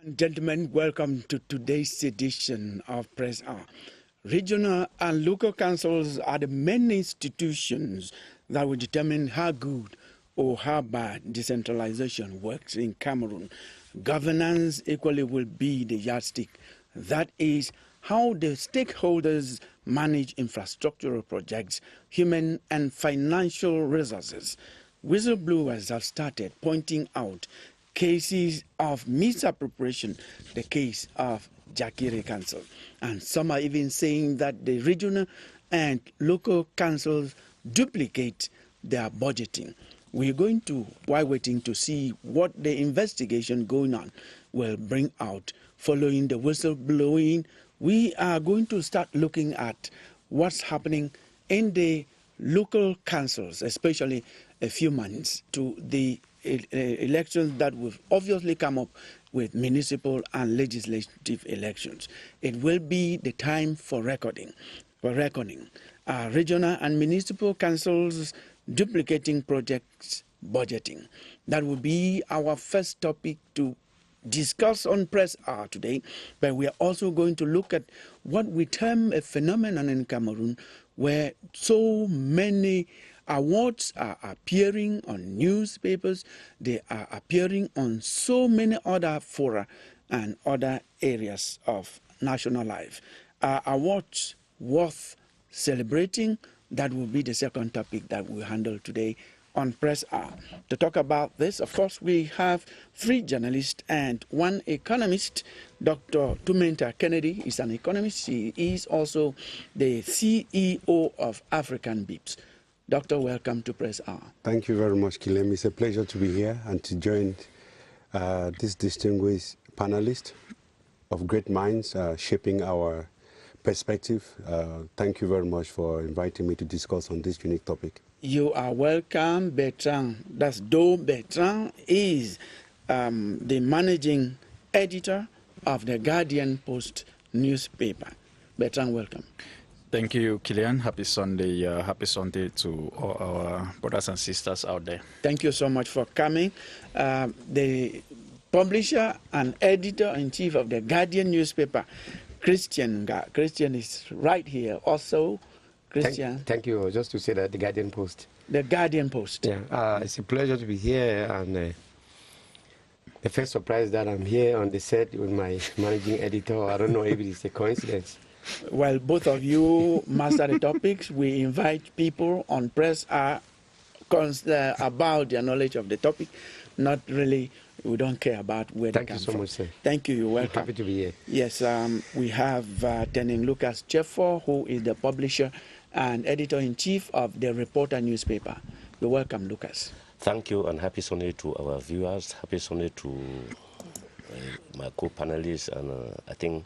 Gentlemen, welcome to today's edition of Press Hour. Regional and local councils are the main institutions that will determine how good or how bad decentralization works in Cameroon. Governance equally will be the yardstick. That is how the stakeholders manage infrastructural projects, human and financial resources. Whistleblowers have started pointing out cases of misappropriation, the case of Jakiri Council. And some are even saying that the regional and local councils duplicate their budgeting. We're going to, while waiting to see what the investigation going on will bring out following the whistleblowing, we are going to start looking at what's happening in the local councils, especially a few months to the elections that will obviously come up with municipal and legislative elections. It will be the time for reckoning. Regional and municipal councils duplicating projects budgeting. That will be our first topic to discuss on Press Hour today, but we are also going to look at what we term a phenomenon in Cameroon where so many awards are appearing on newspapers, they are appearing on so many other fora and other areas of national life. Awards worth celebrating, that will be the second topic that we'll handle today on Press Hour. To talk about this, of course, we have three journalists and one economist. Dr. Tumenta Kennedy is an economist. She is also the CEO of African BIPS. Doctor, welcome to Press Hour. Thank you very much, Kilem. It's a pleasure to be here and to join this distinguished panelist of great minds shaping our perspective. Thank you very much for inviting me to discuss on this unique topic. You are welcome, Bertrand. That's Do Bertrand is the managing editor of the Guardian Post newspaper. Bertrand, welcome. Thank you, Kilian. Happy Sunday to all our brothers and sisters out there. Thank you so much for coming. The publisher and editor-in-chief of the Guardian newspaper, Christian is right here also. Christian. Thank you. Just to say that the Guardian Post. The Guardian Post. Yeah, it's a pleasure to be here, and the first surprise that I'm here on the set with my managing editor. I don't know if it's a coincidence. Well, both of you master the topics. We invite people on Press Hour about their knowledge of the topic. Not really, we don't care about where they come from. Thank you so much, sir. Thank you, you're welcome. I'm happy to be here. Yes, we have Tening Lucas Cheffo, who is the publisher and editor-in-chief of the Reporter newspaper. You're welcome, Lucas. Thank you, and happy Sunday to our viewers. Happy Sunday to my co-panelists, and I think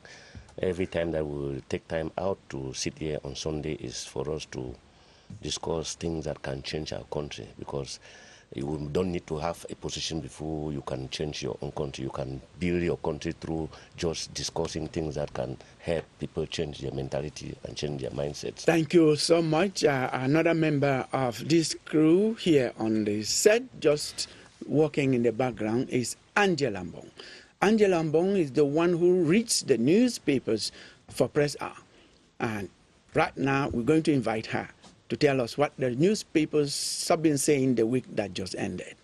every time that we will take time out to sit here on Sunday is for us to discuss things that can change our country, because you don't need to have a position before you can change your own country. You can build your country through just discussing things that can help people change their mentality and change their mindsets. Thank you so much. Another member of this crew here on the set, just working in the background, is Angela Mbong. Angela Mbong is the one who reads the newspapers for Press Hour. And right now, we're going to invite her to tell us what the newspapers have been saying the week that just ended.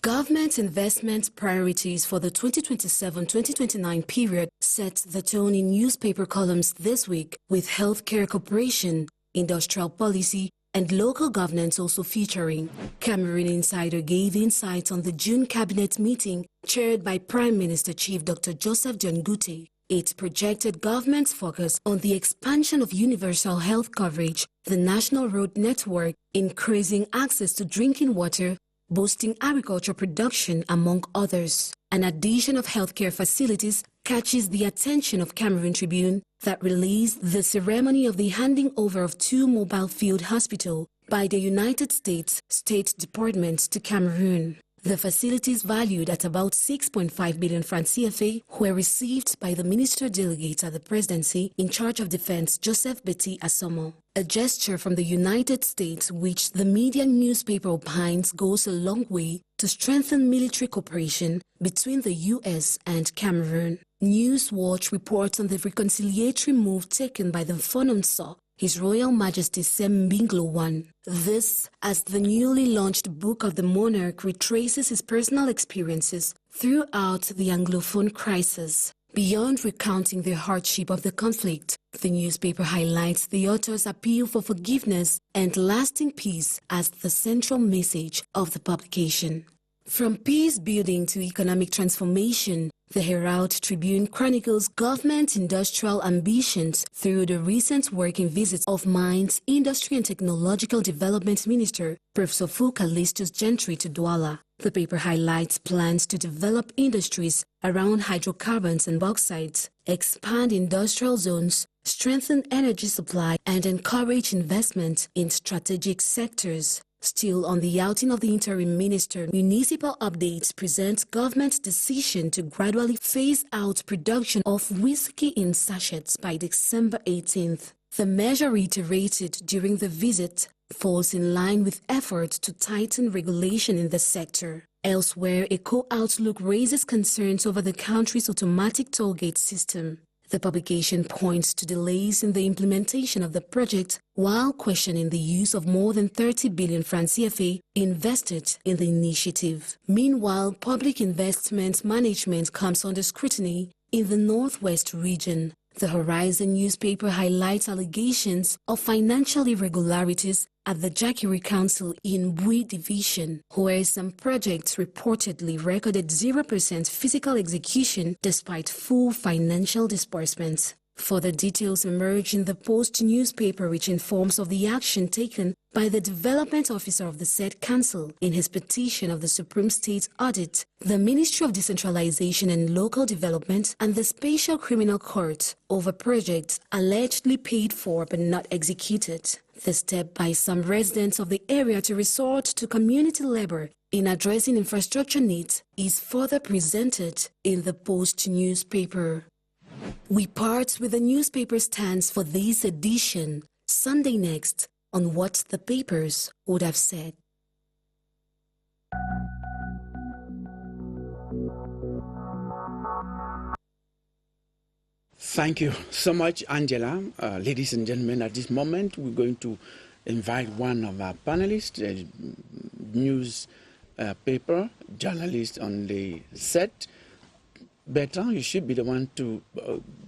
Government investment priorities for the 2027-2029 period set the tone in newspaper columns this week, with healthcare cooperation, industrial policy, and local governance also featuring. Cameroon Insider gave insights on the June cabinet meeting chaired by Prime Minister Chief Dr. Joseph John Gute. It projected government's focus on the expansion of universal health coverage, the national road network, increasing access to drinking water, boosting agriculture production, among others. An addition of healthcare facilities catches the attention of Cameroon Tribune that released the ceremony of the handing over of 2 mobile field hospitals by the United States State Department to Cameroon. The facilities valued at about 6.5 billion francs CFA were received by the minister delegate at the presidency in charge of defense, Joseph Betty Asomo. A gesture from the United States which the media newspaper opines goes a long way to strengthen military cooperation between the U.S. and Cameroon. Newswatch reports on the reconciliatory move taken by the Fononso, His Royal Majesty Sem Mbinglo I. This, as the newly launched book of the monarch retraces his personal experiences throughout the Anglophone crisis. Beyond recounting the hardship of the conflict, the newspaper highlights the author's appeal for forgiveness and lasting peace as the central message of the publication. From peace building to economic transformation, the Herald Tribune chronicles government industrial ambitions through the recent working visits of Mines, Industry and Technological Development Minister Professor Fu Callistus Gentry to Douala. The paper highlights plans to develop industries around hydrocarbons and bauxite, expand industrial zones, strengthen energy supply, and encourage investment in strategic sectors. Still on the outing of the interim minister, Municipal Updates presents government's decision to gradually phase out production of whiskey in sachets by December 18th. The measure reiterated during the visit falls in line with efforts to tighten regulation in the sector. Elsewhere, Eco Outlook raises concerns over the country's automatic tollgate system. The publication points to delays in the implementation of the project while questioning the use of more than 30 billion francs CFA invested in the initiative. Meanwhile, public investment management comes under scrutiny in the Northwest region. The Horizon newspaper highlights allegations of financial irregularities at the Jacquerie Council in Bui Division, where some projects reportedly recorded 0% physical execution despite full financial disbursements. Further details emerge in the Post newspaper, which informs of the action taken by the development officer of the said council in his petition of the Supreme State Audit, the Ministry of Decentralization and Local Development, and the Special Criminal Court over projects allegedly paid for but not executed. The step by some residents of the area to resort to community labor in addressing infrastructure needs is further presented in the Post newspaper. We part with the newspaper stands for this edition, Sunday next, on what the papers would have said. Thank you so much, Angela. Ladies and gentlemen, at this moment, we're going to invite one of our panelists, a newspaper journalist on the set. Bertrand, you should be the one to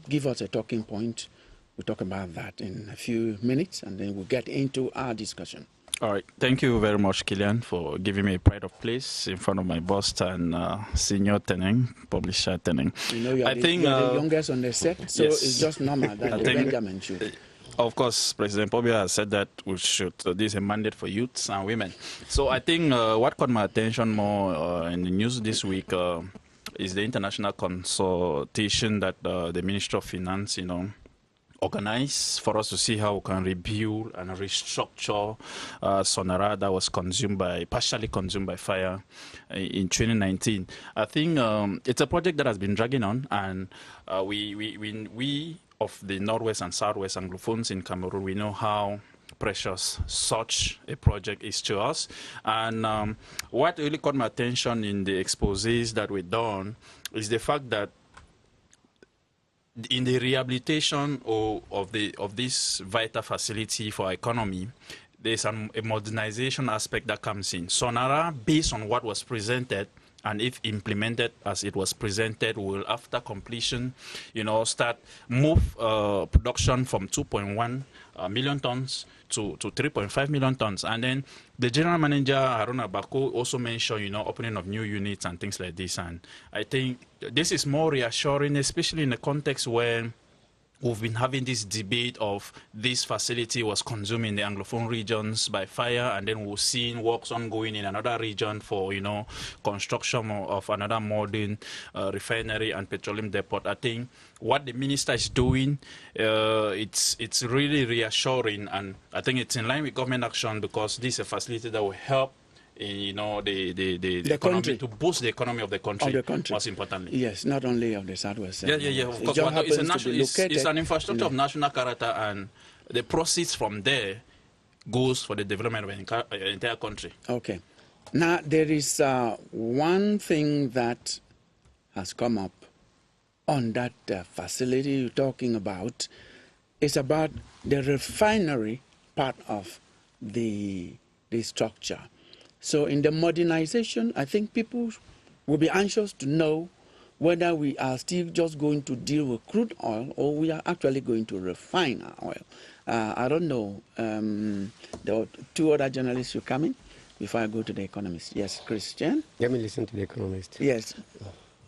give us a talking point. We'll talk about that in a few minutes, and then we'll get into our discussion. All right. Thank you very much, Kilian, for giving me a pride of place in front of my boss and senior Teneng, publisher Teneng. You know, you're the youngest on the set, so yes, it's just normal that Benjamin should. Of course, President Pobia has said that we should. This is a mandate for youths and women. So I think what caught my attention more in the news this week is the international consultation that the Ministry of Finance, organized for us to see how we can rebuild and restructure Sonara that was partially consumed by fire in 2019. I think it's a project that has been dragging on, and we of the Northwest and Southwest Anglophones in Cameroon, we know how precious such a project is to us. And what really caught my attention in the exposés that were done is the fact that in the rehabilitation of this vital facility for our economy, there's a modernization aspect that comes in. Sonara, based on what was presented, and if implemented as it was presented, will, after completion, move production from 2.1 million tons to 3.5 million tons. And then the general manager, Haruna Bako, also mentioned, opening of new units and things like this. And I think this is more reassuring, especially in the context where we've been having this debate of this facility was consumed in the Anglophone regions by fire, and then we're seeing works ongoing in another region for, construction of another modern refinery and petroleum depot. I think what the minister is doing, it's really reassuring, and I think it's in line with government action, because this is a facility that will help you know, the economy, country. to boost the economy of the country, most importantly. Yes, not only of the Southwest. Yeah, of course. It's an infrastructure of national character, and the proceeds from there goes for the development of the entire country. Okay. Now, there is one thing that has come up on that facility you're talking about. It's about the refinery part of the structure. So in the modernization, I think people will be anxious to know whether we are still just going to deal with crude oil or we are actually going to refine our oil. I don't know. There are two other journalists who come in before I go to the Economist. Yes, Christian? Let me listen to the Economist. Yes.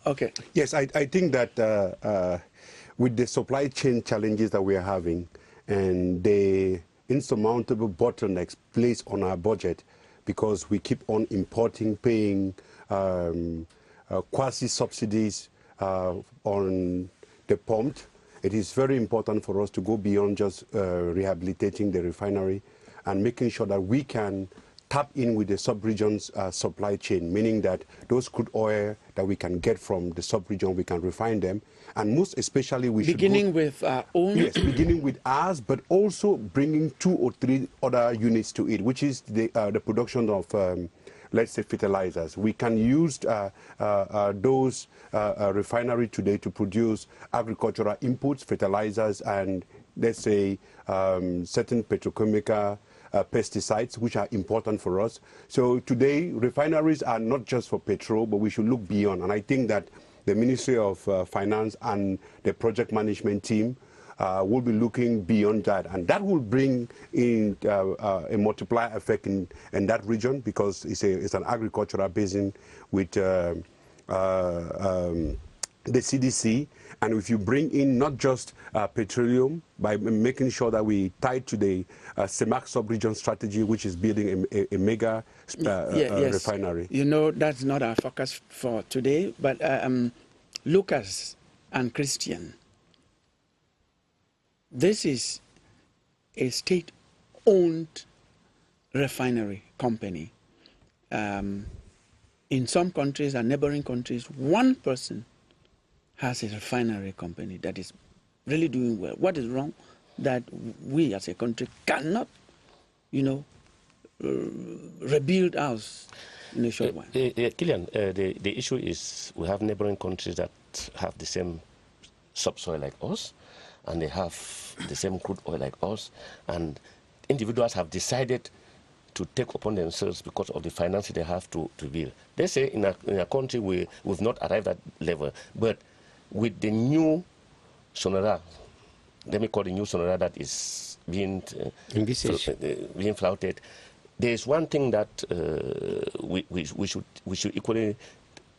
Okay. Yes, I think that with the supply chain challenges that we are having and the insurmountable bottlenecks placed on our budget because we keep on importing, paying quasi-subsidies on the pump, it is very important for us to go beyond just rehabilitating the refinery and making sure that we can tap in with the sub-region's supply chain, meaning that those crude oil that we can get from the sub-region, we can refine them. And most especially we beginning with our own? Yes, beginning with ours, but also bringing 2 or 3 other units to it, which is the production of, let's say, fertilizers. We can use those refinery today to produce agricultural inputs, fertilizers, and let's say certain petrochemical pesticides, which are important for us. So today, refineries are not just for petrol, but we should look beyond. And I think that the Ministry of Finance and the project management team will be looking beyond that. And that will bring in a multiplier effect in that region because it's an agricultural basin with the CDC. And if you bring in not just petroleum, by making sure that we tie to the CEMAC sub-region strategy, which is building a mega refinery. You know, that's not our focus for today, but Lucas and Christian, this is a state-owned refinery company. In some countries and neighboring countries, one person has a refinery company that is really doing well. What is wrong that we as a country cannot, you know, rebuild ours in a short while? Killian, the issue is we have neighboring countries that have the same subsoil like us, and they have the same crude oil like us, and individuals have decided to take upon themselves because of the finances they have to build. They say in a country we've not arrived at that level, but with the new Sonora, let me call the new Sonora that is being flouted, there is one thing that we should equally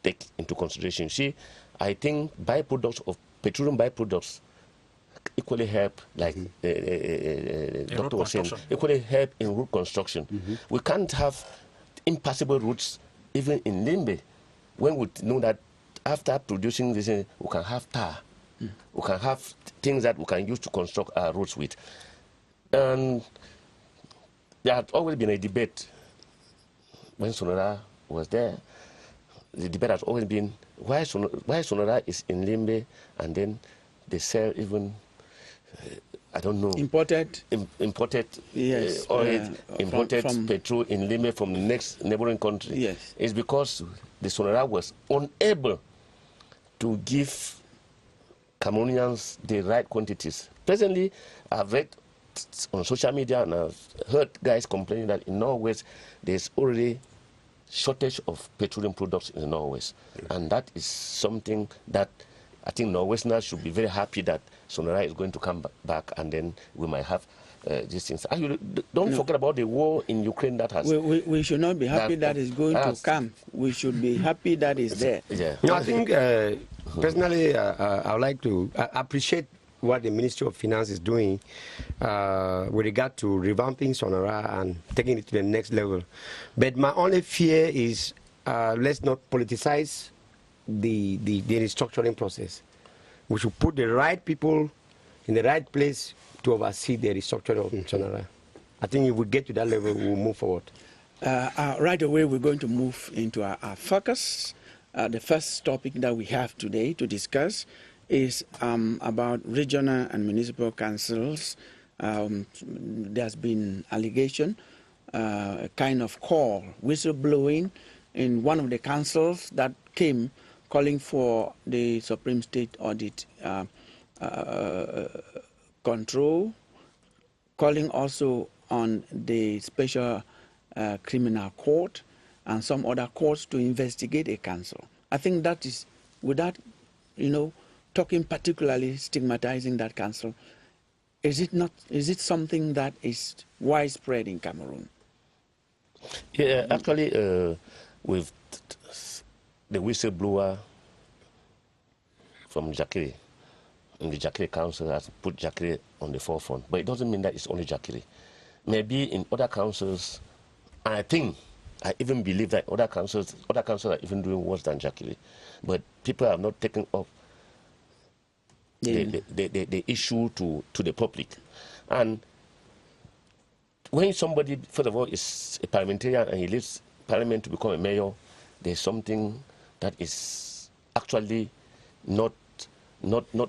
take into consideration. See, I think byproducts of petroleum byproducts equally help, like Dr. was saying, equally help in road construction. We can't have impassable routes even in Limbe when we know that after producing this, we can have tar. We can have things that we can use to construct our roads with. And there had always been a debate when Sonora was there. The debate has always been why Sonora is in Limbe and then they sell even, I don't know, imported yes, oil, imported petrol in Limbe from the next neighboring country. Yes. It's because the Sonora was unable to give Cameroonians the right quantities. Presently, I've read on social media and I've heard guys complaining that in Norway there's already shortage of petroleum products in Norway. And that is something that I think Norwesterners should be very happy that Sonora is going to come back and then we might have these things. Don't forget about the war in Ukraine that has... We should not be happy that is going to come. We should be happy that is there. Yeah. No, I think, personally, I would like to appreciate what the Ministry of Finance is doing with regard to revamping Sonora and taking it to the next level. But my only fear is let's not politicize the restructuring process. We should put the right people in the right place to oversee the restructuring of Sonora. I think if we get to that level, we'll move forward. Right away, we're going to move into our focus. The first topic that we have today to discuss is about regional and municipal councils. There's been allegation, a kind of call, whistleblowing in one of the councils that came calling for the Supreme State Audit control, calling also on the Special Criminal Court and some other courts to investigate a council. I think that is, without, talking particularly stigmatizing that council, is it something that is widespread in Cameroon? Yeah, actually, with the whistleblower from Jakiri, and the Jakiri Council has put Jakiri on the forefront, but it doesn't mean that it's only Jakiri. Maybe in other councils, I even believe that other councils are even doing worse than Jakiri, but people have not taken up the issue to the public. And when somebody, first of all, is a parliamentarian and he leaves parliament to become a mayor, there's something that is actually not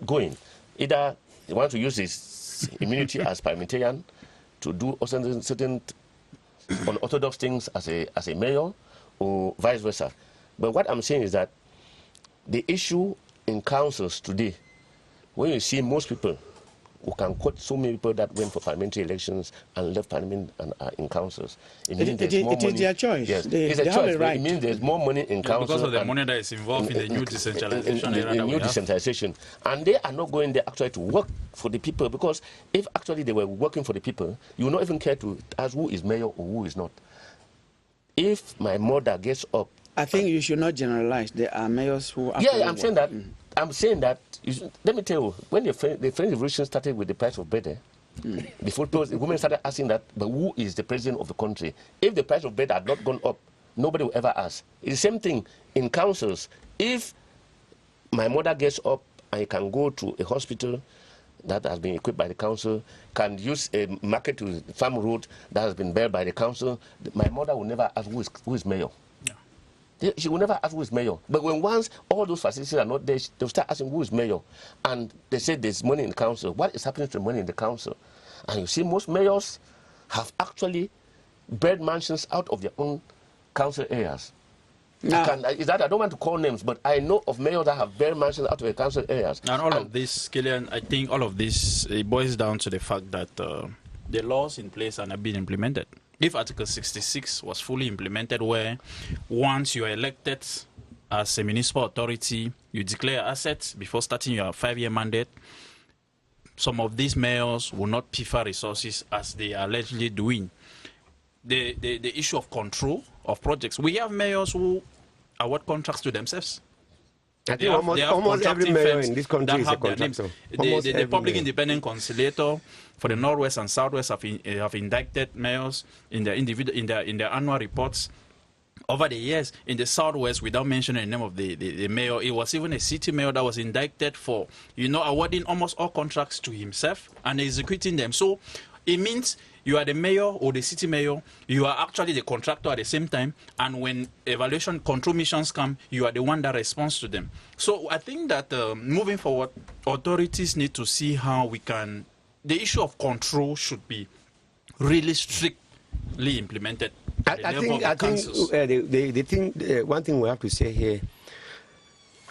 going. Either he wants to use his immunity as parliamentarian to do certain unorthodox things as a mayor, or vice versa. But what I'm saying is that the issue in councils today, when you see most people who can quote so many people that went for parliamentary elections and left parliament and are in councils, it means there's more money. It is their choice. Yes, it's a choice. have a right. It means there's more money in council. Because of the money that is involved in the new decentralization era that we have. Decentralization. And they are not going there actually to work for the people, because if actually they were working for the people, you will not even care to ask who is mayor or who is not. If my mother gets up... I think you should not generalize. There are mayors who... Yeah, I'm saying that. I'm saying that, let me tell you, when the French Revolution started with the price of bread, the women started asking that, but who is the president of the country? If the price of bread had not gone up, nobody will ever ask. It's the same thing in councils. If my mother gets up and can go to a hospital that has been equipped by the council, can use a market to farm road that has been built by the council, my mother will never ask who is mayor. She will never ask who is mayor. But when once all those facilities are not there, they'll start asking who is mayor. And they say there's money in the council. What is happening to the money in the council? And you see most mayors have actually built mansions out of their own council areas. I don't want to call names, but I know of mayors that have built mansions out of their council areas. And all of this, Killian, I think all of this, it boils down to the fact that the laws in place are not being implemented. If Article 66 was fully implemented, where once you are elected as a municipal authority, you declare assets before starting your 5-year mandate, some of these mayors will not pilfer resources as they are allegedly doing. The issue of control of projects. We have mayors who award contracts to themselves. I think almost every mayor in this country is a contractor. The Public Independent Conciliator for the Northwest and Southwest have indicted mayors in their annual reports. Over the years, in the Southwest, without mentioning the name of the mayor, it was even a city mayor that was indicted for, awarding almost all contracts to himself and executing them. So it means you are the mayor or the city mayor, you are actually the contractor at the same time, and when evaluation control missions come, you are the one that responds to them. So I think that moving forward, authorities need to see how we can, the issue of control should be really strictly implemented. I think one thing we have to say here,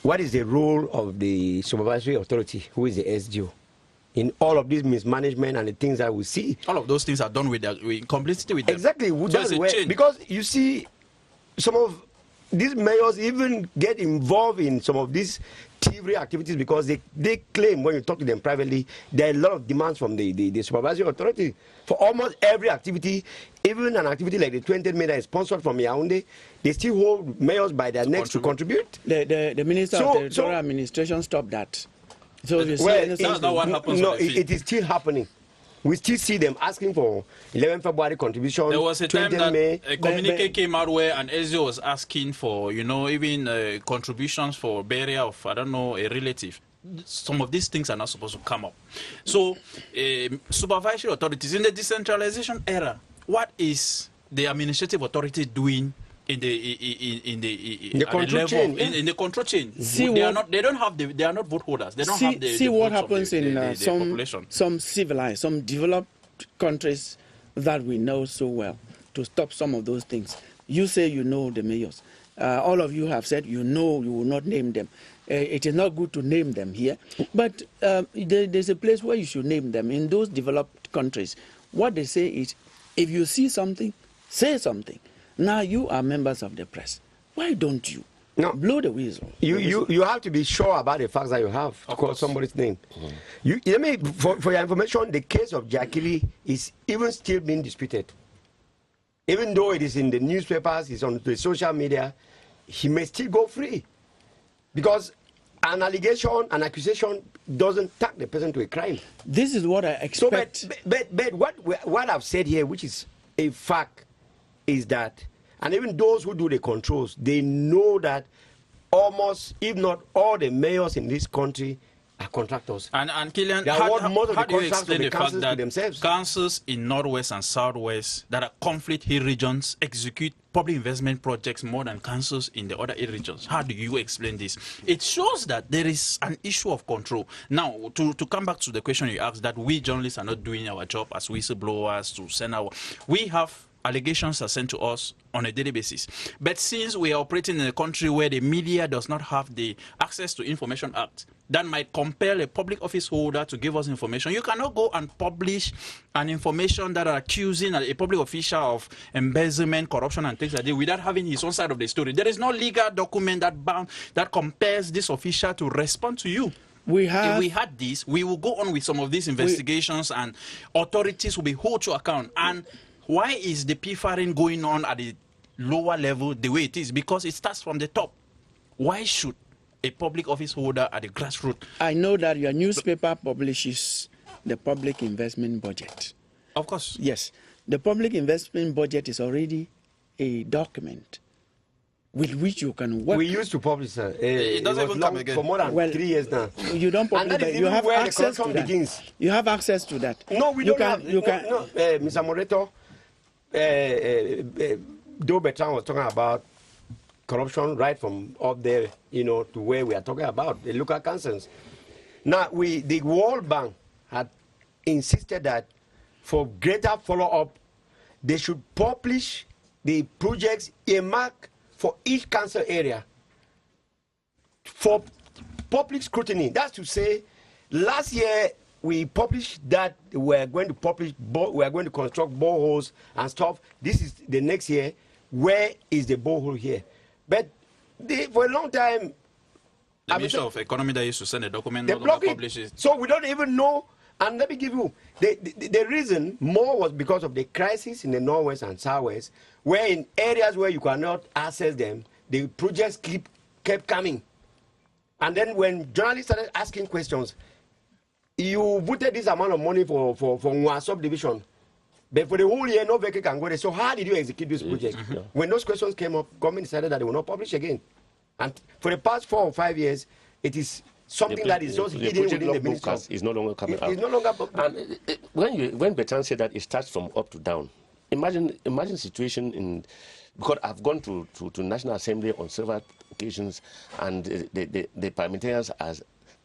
what is the role of the supervisory authority, who is the SGO? In all of this mismanagement and the things that we see. All of those things are done with complicity with them. Exactly. Because you see, some of these mayors even get involved in some of these thievery activities because they claim, when you talk to them privately, there are a lot of demands from the supervisory authority for almost every activity. Even an activity like the 20th May that is sponsored from Yaoundé, they still hold mayors by their necks to contribute. The Minister of Territorial Administration stopped that. So that's not what happens. No, it is still happening. We still see them asking for 11 February contribution. There was a time that May. a communique came out where an SGO was asking for, even contributions for burial of, I don't know, a relative. Some of these things are not supposed to come up. So, supervisory authorities in the decentralization era, what is the administrative authority doing in the control chain, in the control chain? See They are not vote holders. They don't have the see what votes of happens in the population. some civilized, some developed countries that we know so well to stop some of those things. You say you know the mayors. All of you have said you know you will not name them. It is not good to name them here, but there's a place where you should name them. In those developed countries, what they say is, if you see something, say something. Now you are members of the press. Why don't you blow the whistle? You have to be sure about the facts that you have to call somebody's name. For your information, the case of Jackie is even still being disputed. Even though it is in the newspapers, it's on the social media, he may still go free. Because an allegation, an accusation doesn't tag the person to a crime. This is what I expect. So, but what I've said here, which is a fact, is that, and even those who do the controls, they know that almost, if not all the mayors in this country are contractors. And Killian, They how award most of do the you contracts explain to the the fact councils to that themselves? councils in Northwest and Southwest that are conflict hill regions execute public investment projects more than councils in the other hill regions? How do you explain this? It shows that there is an issue of control. Now, to come back to the question you asked, that we journalists are not doing our job as whistleblowers to send our... We have allegations are sent to us on a daily basis. But since we are operating in a country where the media does not have the Access to Information Act, that might compel a public office holder to give us information. You cannot go and publish an information that are accusing a public official of embezzlement, corruption, and things like that without having his own side of the story. There is no legal document that compels this official to respond to you. If we had this, we will go on with some of these investigations and authorities will be held to account. And why is the PFARIN going on at the lower level the way it is? Because it starts from the top. Why should a public office holder at the grassroots? I know that your newspaper publishes the public investment budget. Of course. Yes. The public investment budget is already a document with which you can work. We used to publish it doesn't even come again. For more than 3 years now. You don't publish that. You have access to that. Begins. You have access to that. No, we don't have. Mr. Moreto, Joe Bertrand was talking about corruption right from up there, to where we are talking about, the local councils. Now, the World Bank had insisted that for greater follow-up, they should publish the projects earmarked for each council area for public scrutiny. That's to say, last year, we published that we're going to construct boreholes and stuff. This is the next year. Where is the borehole here? But for a long time, the Minister of Economy that used to send a document, they block it. So we don't even know. And let me give you the reason more was because of the crisis in the Northwest and Southwest, where in areas where you cannot access them, the projects kept coming. And then when journalists started asking questions, you voted this amount of money for one subdivision, but for the whole year, no vehicle can go there. So how did you execute this project? When those questions came up, government decided that they will not publish again. And for the past 4 or 5 years, it is something that is just hidden within the ministry. Is no longer coming out. It's no longer. And when Bertrand said that it starts from up to down, imagine situation because I've gone to National Assembly on several occasions, and the parliamentarians as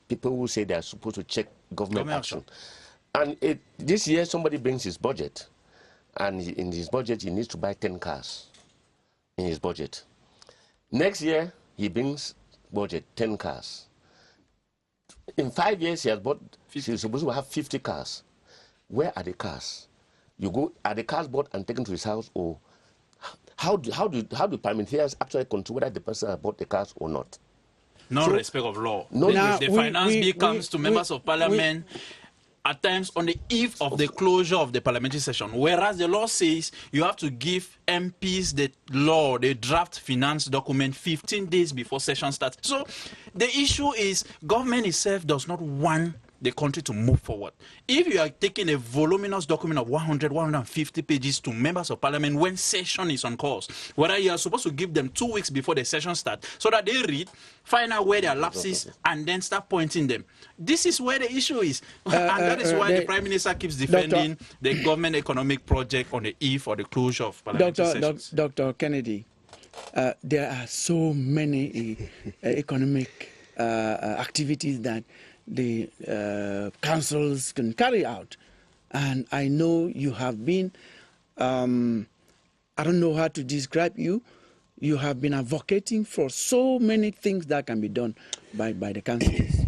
people who say they are supposed to check government action. And this year somebody brings his budget, and in his budget he needs to buy 10 cars in his budget. Next year he brings budget 10 cars. In 5 years he has bought, he's supposed to have 50 cars. Where are the cars? You go, are the cars bought and taken to his house, or how do parliamentarians actually control whether the person has bought the cars or not? No respect of law. No, if the finance bill comes to members of parliament at times on the eve of the closure of the parliamentary session, whereas the law says you have to give MPs the draft finance document 15 days before session starts. So the issue is government itself does not want the country to move forward. If you are taking a voluminous document of 100, 150 pages to members of parliament when session is on course, whether you are supposed to give them 2 weeks before the session starts so that they read, find out where there are lapses, and then start pointing them. This is where the issue is. And that is why the Prime Minister keeps defending the government economic project on the eve or the closure of parliamentary sessions. Dr. Kennedy, there are so many economic activities that the councils can carry out. And I know you have been, I don't know how to describe you, you have been advocating for so many things that can be done by the councils.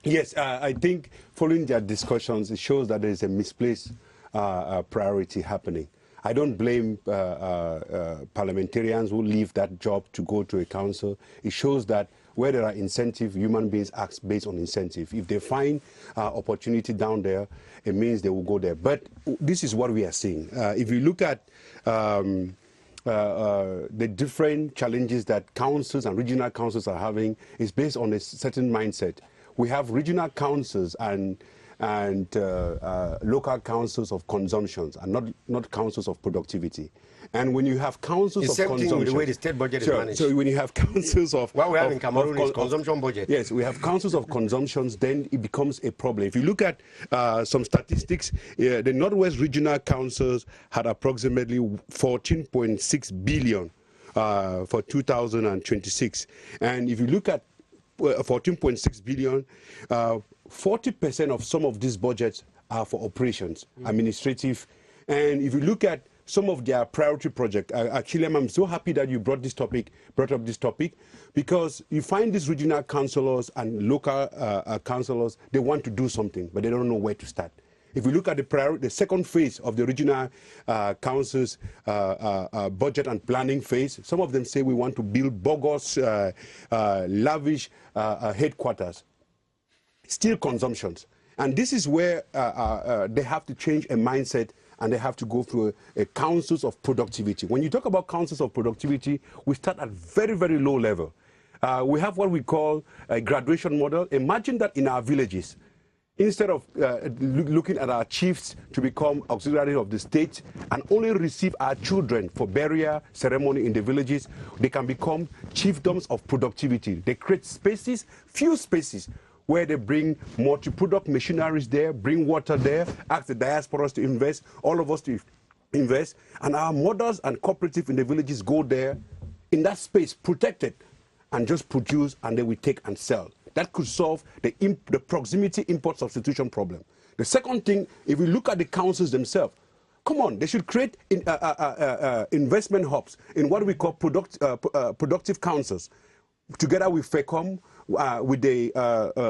Yes, I think following their discussions, it shows that there is a misplaced priority happening. I don't blame parliamentarians who leave that job to go to a council. It shows that where there are incentive, human beings act based on incentive. If they find opportunity down there, it means they will go there. But this is what we are seeing. If you look at the different challenges that councils and regional councils are having, is based on a certain mindset. We have regional councils and local councils of consumptions and not councils of productivity. And when you have councils of consumption, with the way the state budget is managed. So when you have councils of what we have in Cameroon is consumption budget. Yes, we have councils of consumptions. Then it becomes a problem. If you look at some statistics, the Northwest Regional Councils had approximately 14.6 billion for 2026, and if you look at 14.6 billion, 40% of some of these budgets are for operations, administrative. And if you look at some of their priority projects, actually, I'm so happy that you brought up this topic, because you find these regional councillors and local councillors, they want to do something, but they don't know where to start. If we look at the second phase of the regional councils budget and planning phase, some of them say we want to build bogus, lavish headquarters, still consumptions. And this is where they have to change a mindset, and they have to go through a councils of productivity. When you talk about councils of productivity, we start at very, very low level. We have what we call a graduation model. Imagine that in our villages, instead of looking at our chiefs to become auxiliary of the state and only receive our children for burial ceremony in the villages, they can become chiefdoms of productivity. They create spaces, few spaces, where they bring multi-product machineries there, bring water there, ask the diasporas to invest, all of us to invest, and our mothers and cooperatives in the villages go there in that space, protected, and just produce, and then we take and sell. That could solve the proximity import substitution problem. The second thing, if we look at the councils themselves, come on, they should create investment hubs in what we call productive councils, together with FECOM, with the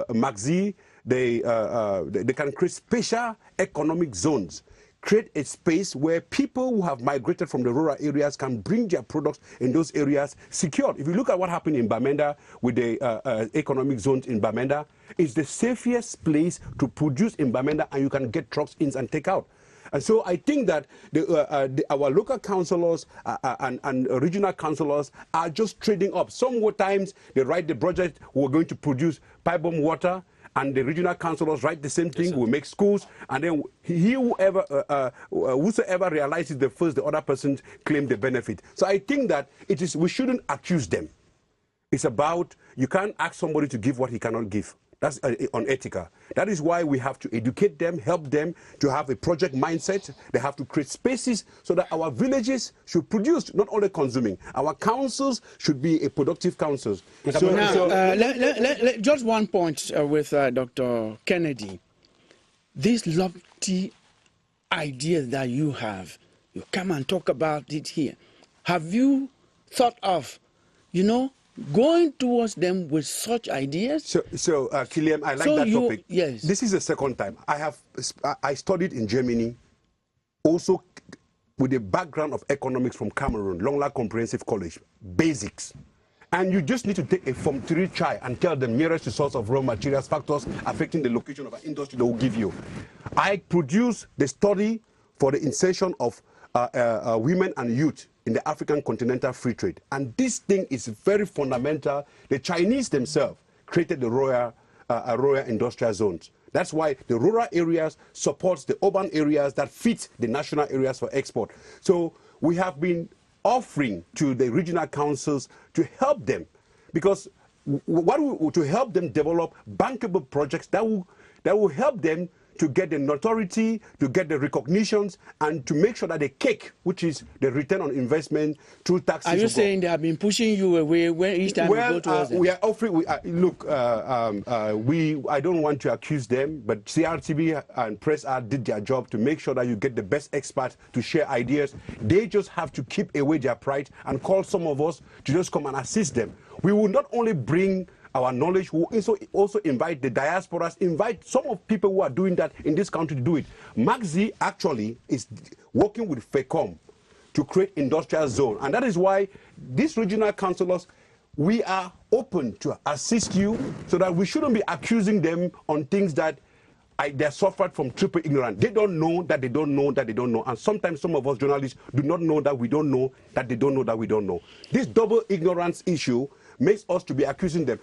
MAXI, they can create special economic zones, create a space where people who have migrated from the rural areas can bring their products in those areas secured. If you look at what happened in Bamenda with the economic zones in Bamenda, it's the safest place to produce in Bamenda, and you can get trucks in and take out. And so I think that our local councillors and regional councillors are just trading up. Sometimes they write the budget, we're going to produce pipe-bomb water, and the regional councillors write the same thing, yes, we'll make schools, and then whosoever realizes the first, the other person claim the benefit. So I think that we shouldn't accuse them. It's about, you can't ask somebody to give what he cannot give. That's unethical. That is why we have to educate them, help them to have a project mindset. They have to create spaces so that our villages should produce, not only consuming. Our councils should be a productive councils. Just one point with Dr. Kennedy. These lofty ideas that you have, you come and talk about it here. Have you thought of, going towards them with such ideas? So Killian, I like that topic. Yes. This is the second time. I studied in Germany, also with a background of economics from Cameroon, Longla Comprehensive College, basics. And you just need to take a Form 3 child and tell them nearest to source of raw materials, factors affecting the location of an industry they will give you. I produced the study for the insertion of women and youth in the African continental free trade. And this thing is very fundamental. The Chinese themselves created the Royal industrial zones. That's why the rural areas supports the urban areas that fit the national areas for export. So we have been offering to the regional councils to help them, because to help them develop bankable projects that will help them to get the notoriety, to get the recognitions, and to make sure that the cake, which is the return on investment through taxes. Are you saying they have been pushing you away when each time you go towards them? We are offering. Look, I don't want to accuse them, but CRTV and PressR did their job to make sure that you get the best experts to share ideas. They just have to keep away their pride and call some of us to just come and assist them. We will not only bring our knowledge, we will also invite the diasporas, invite some of people who are doing that in this country to do it. Maxi actually is working with FECOM to create industrial zone. And that is why these regional councillors, we are open to assist you so that we shouldn't be accusing them on things that they suffered from triple ignorance. They don't know that they don't know that they don't know. And sometimes some of us journalists do not know that we don't know that they don't know that we don't know. This double ignorance issue makes us to be accusing them.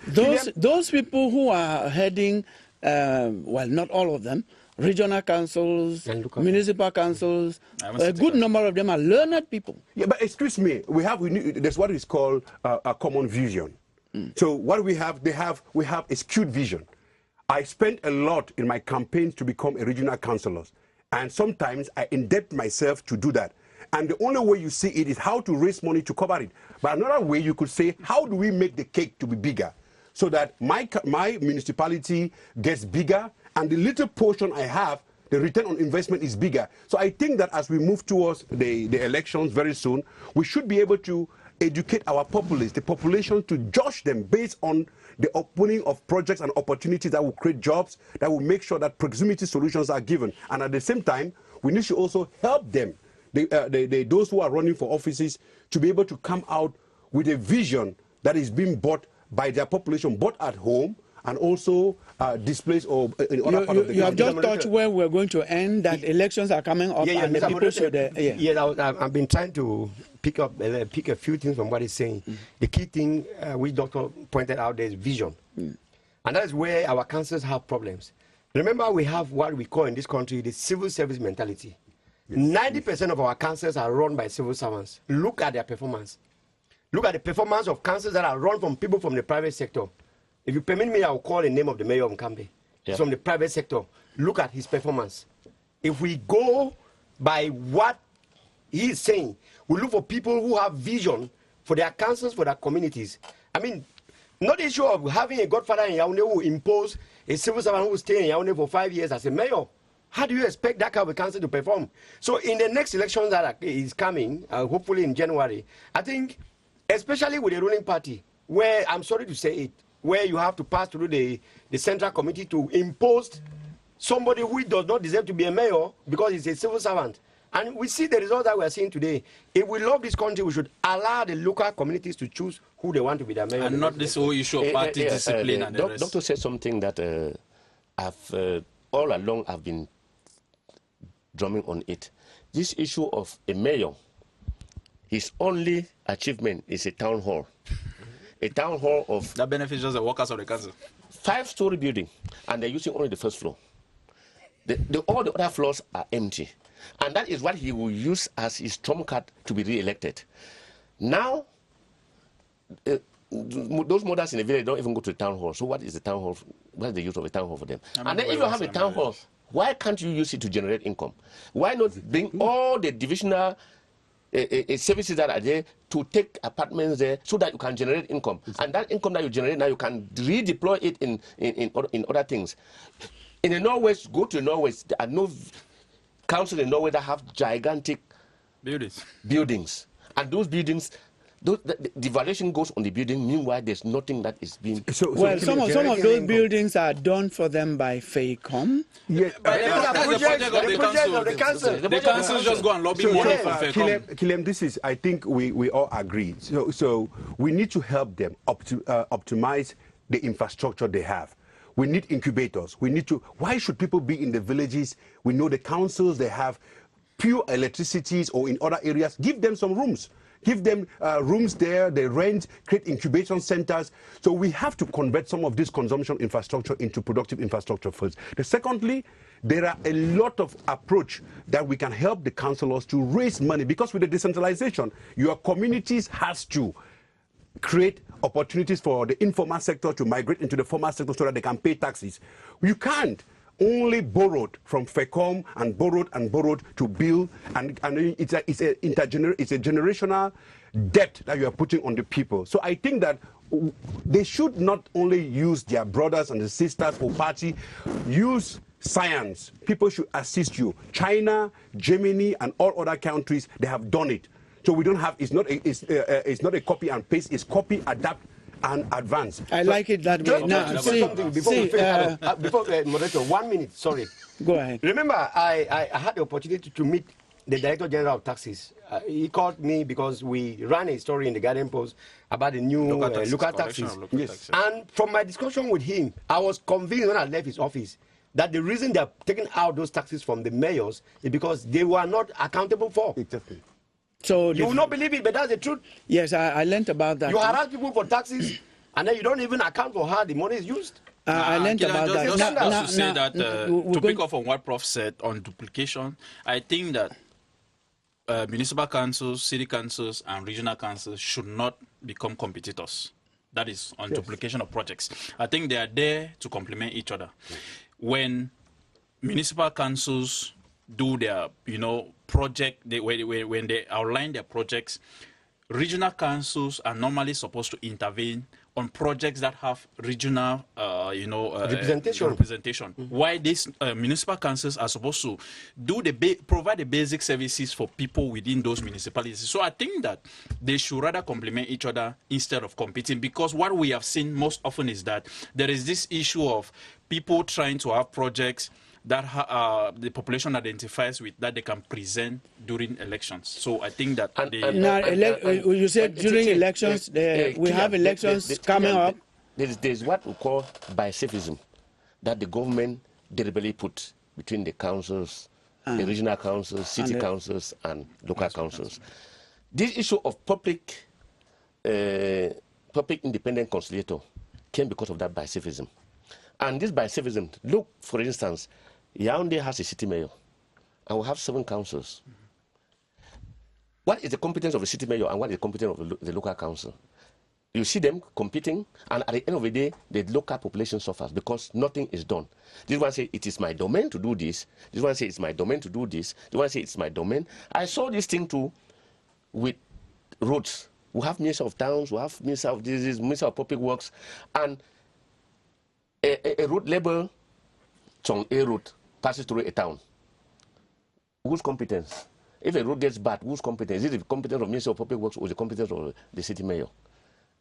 Those people who are heading, well, not all of them, regional councils, municipal councils, a good number of them are learned people. Yeah, but excuse me, there's what is called a common vision. So what we have a skewed vision. I spent a lot in my campaigns to become a regional councillor, and sometimes I indebt myself to do that. And the only way you see it is how to raise money to cover it. But another way you could say, how do we make the cake to be bigger so that my municipality gets bigger and the little portion I have, the return on investment is bigger. So I think that as we move towards the elections very soon, we should be able to educate our populace, the population, to judge them based on the opening of projects and opportunities that will create jobs, that will make sure that proximity solutions are given. And at the same time, we need to also help them, those who are running for offices, to be able to come out with a vision that is being bought by their population, both at home and also displaced or in other parts of the country. You have just touched where we're going to end, that elections are coming up, and the people should... I've been trying to pick a few things from what he's saying. The key thing which Doctor pointed out there is vision. And that is where our councils have problems. Remember, we have what we call in this country the civil service mentality. 90% of our councils are run by civil servants. Look at their performance. Look at the performance of councils that are run from people from the private sector. If you permit me, I will call the name of the mayor of Mkambe. He's from the private sector. Look at his performance. If we go by what he is saying, we look for people who have vision for their councils, for their communities. I mean, not the issue of having a godfather in Yaoundé who impose a civil servant who will stay in Yaoundé for 5 years as a mayor. How do you expect that kind of a council to perform? So in the next election that is coming, hopefully in January, I think, especially with the ruling party, where, I'm sorry to say it, where you have to pass through the central committee to impose somebody who does not deserve to be a mayor because he's a civil servant. And we see the result that we are seeing today. If we love this country, we should allow the local communities to choose who they want to be their mayor. And not this whole issue of party discipline and the rest. Doctor said something that all along I've been drumming on it. This issue of a mayor, his only achievement is a town hall. A town hall of... That benefits just the workers of the council. 5-story building, and they're using only the first floor. All the other floors are empty. And that is what he will use as his trump card to be re-elected. Now, those mothers in the village don't even go to the town hall. So what is the town hall? What is the use of a town hall for them? And then if you have a town hall, why can't you use it to generate income? Why not bring all the divisional services that are there to take apartments there so that you can generate income? And that income that you generate now, you can redeploy it in other things. In the Northwest, go to the Northwest, there are no councils in Norway that have gigantic buildings. And those buildings, the valuation goes on the building. Meanwhile, there's nothing that is being... Well, some of those buildings are done for them by FECOM. Yes. The council just go and lobby money for FECOM. Kilem, this is, I think we all agree. So we need to help them optimize the infrastructure they have. We need incubators. We need to... Why should people be in the villages? We know the councils, they have pure electricities, or in other areas. Give them some rooms. give them rooms there, they rent, create incubation centers. So we have to convert some of this consumption infrastructure into productive infrastructure first. Secondly, there are a lot of approach that we can help the councillors to raise money, because with the decentralization, your communities has to create opportunities for the informal sector to migrate into the formal sector so that they can pay taxes. You can't only borrowed from FECOM and borrowed to build, and it's a generational debt that you are putting on the people. So I think that they should not only use their brothers and sisters or party, use science. People should assist you. China, Germany, and all other countries, they have done it. So we don't have, it's not a copy and paste, it's copy, adapt, and advance. I like it that way. Now, before moderator, 1 minute, sorry. Go ahead. Remember, I had the opportunity to meet the Director General of Taxes. He called me because we ran a story in the Guardian Post about the new local taxes. Yes. And from my discussion with him, I was convinced when I left his office that the reason they're taking out those taxes from the mayors is because they were not accountable for. Exactly. So you will not believe it, but that's the truth. Yes, I learned about that. You harass people for taxes, and then you don't even account for how the money is used. I learned about that. Just to say that, to pick up on what Prof said on duplication, I think that municipal councils, city councils, and regional councils should not become competitors. That is on duplication of projects. I think they are there to complement each other. When municipal councils do their, project, when they outline their projects, regional councils are normally supposed to intervene on projects that have regional, representation. Why these municipal councils are supposed to do provide the basic services for people within those municipalities. So I think that they should rather complement each other instead of competing, because what we have seen most often is that there is this issue of people trying to have projects that the population identifies with, that they can present during elections. So I think that you said during elections, we have elections coming up. There's what we call bicephism, that the government deliberately put between the councils, the regional councils, city councils, and local councils. This issue of public independent conciliator came because of that bicephism. And this bicephism, look, for instance, Yaoundé has a city mayor, and we have 7 councils. What is the competence of the city mayor and what is the competence of the local council? You see them competing, and at the end of the day, the local population suffers because nothing is done. This one says, it is my domain to do this. This one says, it's my domain to do this. This one says, it's my domain. I saw this thing too with roads. We have Minister of Towns, we have Minister of Disease, Minister of Public Works, and a road label, Chong A road, passes through a town. Whose competence? If a road gets bad, whose competence? Is it the competence of Minister of Public Works or the competence of the city mayor?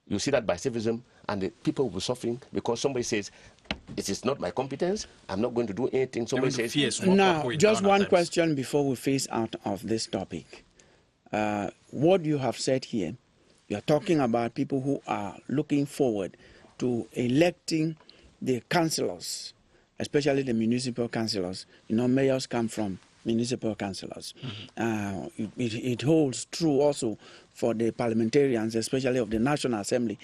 You see that bicephism, and the people will be suffering because somebody says, it is not my competence, I'm not going to do anything. Somebody says... Now, just one question before we phase out of this topic. What you have said here, you are talking about people who are looking forward to electing the councillors, especially the municipal councillors. Mayors come from municipal councillors. It holds true also for the parliamentarians, especially of the National Assembly,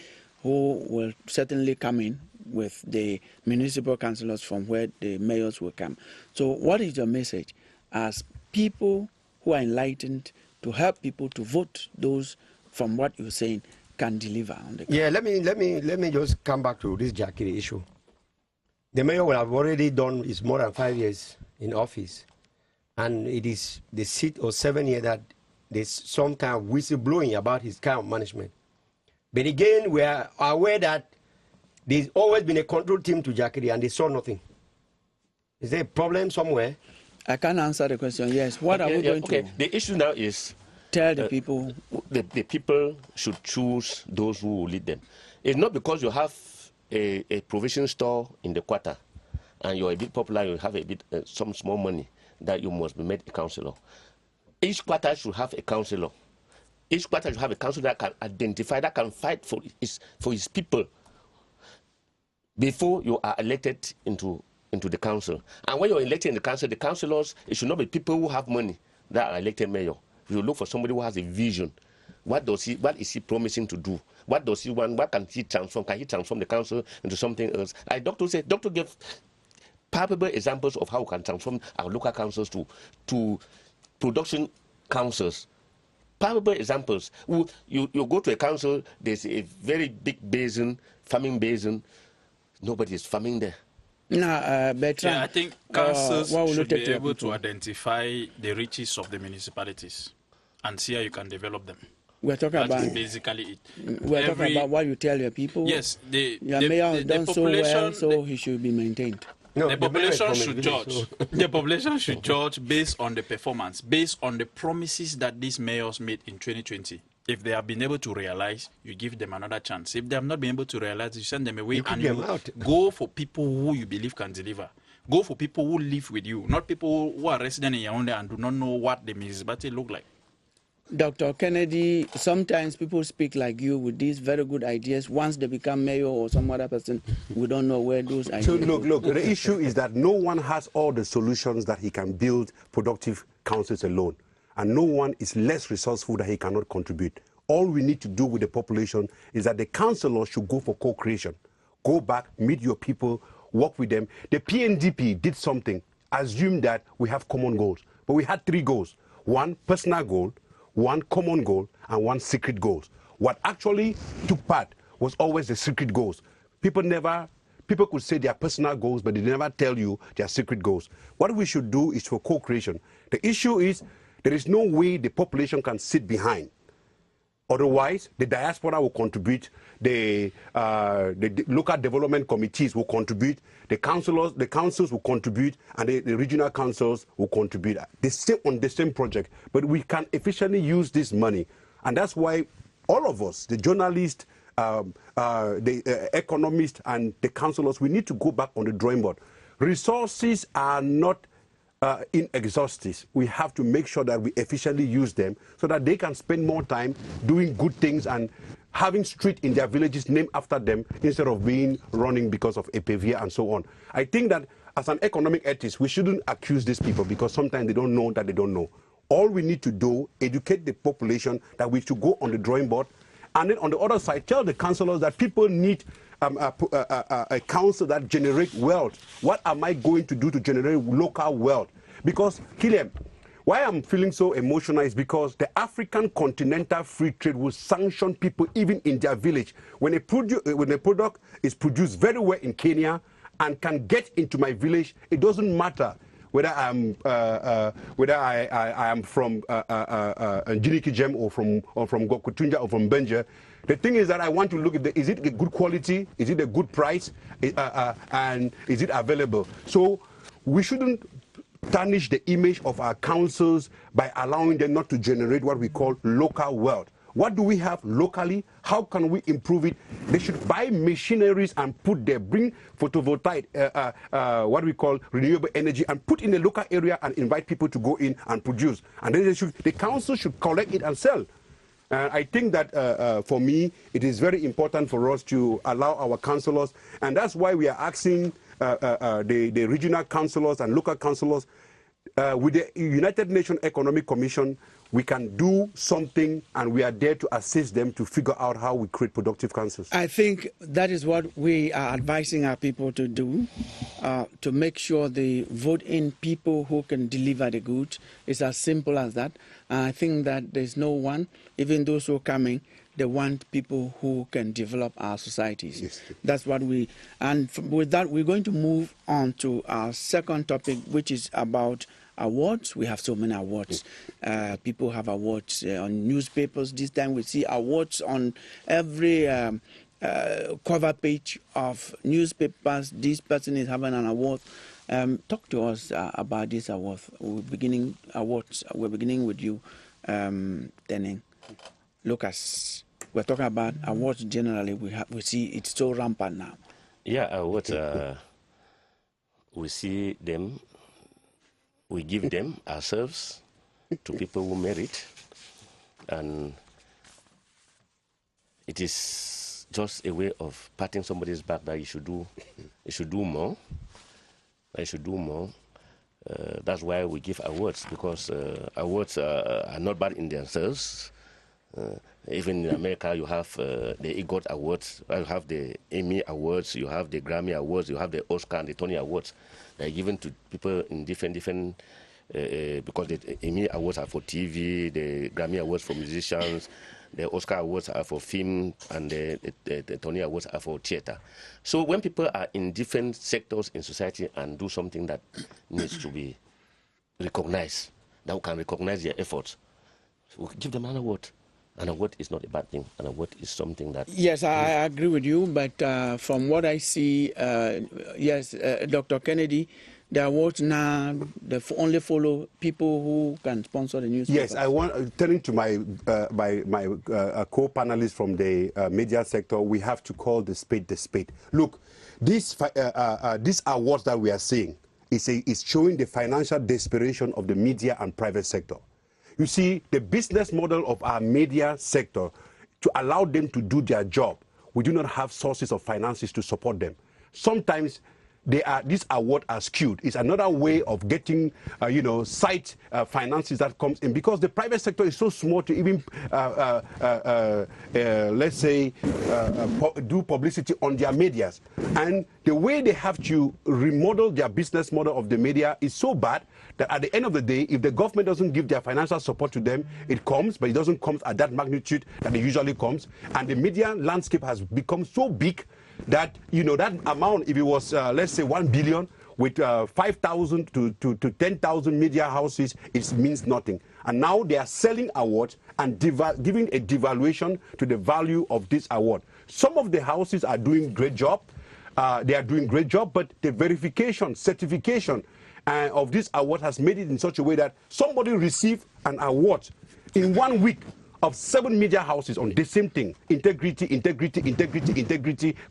who will certainly come in with the municipal councillors from where the mayors will come. So what is your message as people who are enlightened to help people to vote those from what you're saying can deliver on the country? Yeah, let me just come back to this Jakiri issue. The mayor will have already done is more than 5 years in office, and it is the 6th or 7th year that there's some kind of whistleblowing about his kind of management. But again, we are aware that there's always been a control team to Jakiri, and they saw nothing. Is there a problem somewhere? I can't answer the question. Yes. What are we going to? The issue now is tell the people. The people should choose those who will lead them. It's not because you have a provision store in the quarter and you're a bit popular, you have a bit some small money, that you must be made a councillor. Each quarter should have a councillor. Each quarter should have a councillor that can identify, that can fight for his people before you are elected into the council. And when you're elected in the council, the councillors, it should not be people who have money that are elected mayor. You look for somebody who has a vision What is he promising to do? What does he want? What can he transform? Can he transform the council into something else? Doctor gave palpable examples of how we can transform our local councils to production councils. Palpable examples. You go to a council, there's a very big basin, farming basin. Nobody is farming there. Bertrand, Yeah, I think councils should be able to identify the riches of the municipalities and see how you can develop them. We're talking That's about basically it. We're talking about what you tell your people. Yes, your mayor has done so well, so he should be maintained. No, the population should judge. The population should judge based on the performance, based on the promises that these mayors made in 2020. If they have been able to realize, you give them another chance. If they have not been able to realize, you send them away and you go for people who you believe can deliver. Go for people who live with you, not people who are resident in Yaoundé and do not know what the municipality look like. Dr. Kennedy, sometimes people speak like you with these very good ideas. Once they become mayor or some other person, we don't know where those ideas So look, the issue is that no one has all the solutions that he can build productive councils alone. And no one is less resourceful that he cannot contribute. All we need to do with the population is that the councillors should go for co-creation. Go back, meet your people, work with them. The PNDP did something, assume that we have common goals. But we had 3 goals. 1 personal goal, 1 common goal, and 1 secret goal. What actually took part was always the secret goals. People could say their personal goals, but they never tell you their secret goals. What we should do is for co-creation. The issue is there is no way the population can sit behind. Otherwise, the diaspora will contribute, the local development committees will contribute, the councils will contribute, and the regional councils will contribute. They stay on the same project, but we can efficiently use this money. And that's why all of us, the journalists, the economists, and the councillors, we need to go back on the drawing board. Resources are not inexhaustive. We have to make sure that we efficiently use them so that they can spend more time doing good things and having streets in their villages named after them instead of being running because of APV and so on. I think that as an economic ethicist, we shouldn't accuse these people because sometimes they don't know that they don't know. All we need to do, educate the population that we should go on the drawing board, and then on the other side, tell the councillors that people need a council that generates wealth. What am I going to do to generate local wealth? Because, Killiam, why I'm feeling so emotional is because the African Continental Free Trade will sanction people even in their village. When a product is produced very well in Kenya and can get into my village, it doesn't matter whether I am from Jiniki Gem or from Gokutunja or from Benja. The thing is that I want to look at is it a good quality, is it a good price, and is it available? So we shouldn't tarnish the image of our councils by allowing them not to generate what we call local wealth. What do we have locally? How can we improve it? They should buy machineries and put there, bring photovoltaic, what we call renewable energy, and put in a local area and invite people to go in and produce. And then the council should collect it and sell. I think that for me, it is very important for us to allow our councillors, and that's why we are asking the regional councillors and local councillors, with the United Nations Economic Commission, we can do something, and we are there to assist them to figure out how we create productive councils. I think that is what we are advising our people to do, to make sure they vote in people who can deliver the goods. It's as simple as that. I think that there's no one, even those who are coming, they want people who can develop our societies. Yes. That's what and with that, we're going to move on to our second topic, which is about awards. We have so many awards. People have awards on newspapers. This time we see awards on every cover page of newspapers. This person is having an award. Talk to us about this award. We're beginning with you, Teneng. Lucas, we're talking about awards generally. We see it's so rampant now. Yeah, awards. We see them. We give them ourselves to people who merit, and it is just a way of patting somebody's back that you should do more. I should do more. That's why we give awards, because awards are not bad in themselves. Even in America, you have the EGOT Awards, you have the Emmy Awards, you have the Grammy Awards, you have the Oscar and the Tony Awards. They're given to people in different because the Emmy Awards are for TV, the Grammy Awards for musicians, the Oscar Awards are for film, and the Tony Awards are for theater. So when people are in different sectors in society and do something that needs to be recognized, that we can recognize their efforts, we give them an award. An award is not a bad thing. An award is something that... Yes, I agree with you, but from what I see, yes, Dr. Kennedy, the awards now only follow people who can sponsor the newspapers. Yes, I want, turning to my co-panelists from the media sector, we have to call the spade the spade. Look, these awards that we are seeing is showing the financial desperation of the media and private sector. You see, the business model of our media sector, to allow them to do their job, we do not have sources of finances to support them. Sometimes these awards are skewed. It's another way of getting, site finances that comes in, because the private sector is so small to even, let's say, do publicity on their medias. And the way they have to remodel their business model of the media is so bad that at the end of the day, if the government doesn't give their financial support to them, it comes, but it doesn't come at that magnitude that it usually comes. And the media landscape has become so big that, that amount, if it was, let's say, 1 billion, with 5,000 to 10,000 media houses, it means nothing. And now they are selling awards and giving a devaluation to the value of this award. Some of the houses are doing great job. They are doing great job, but the verification, certification of this award has made it in such a way that somebody received an award in 1 week of 7 media houses on the same thing: integrity,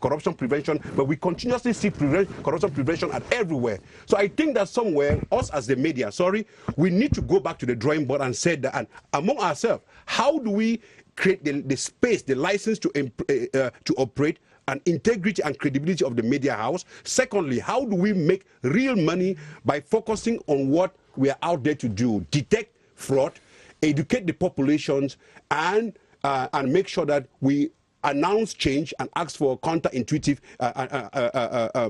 corruption prevention. But we continuously see corruption prevention at everywhere. So I think that somewhere, us as the media, we need to go back to the drawing board and say that, and among ourselves, how do we create the space, the license to operate, and integrity and credibility of the media house? Secondly, how do we make real money by focusing on what we are out there to do? Detect fraud, educate the populations, and make sure that we announce change and ask for counterintuitive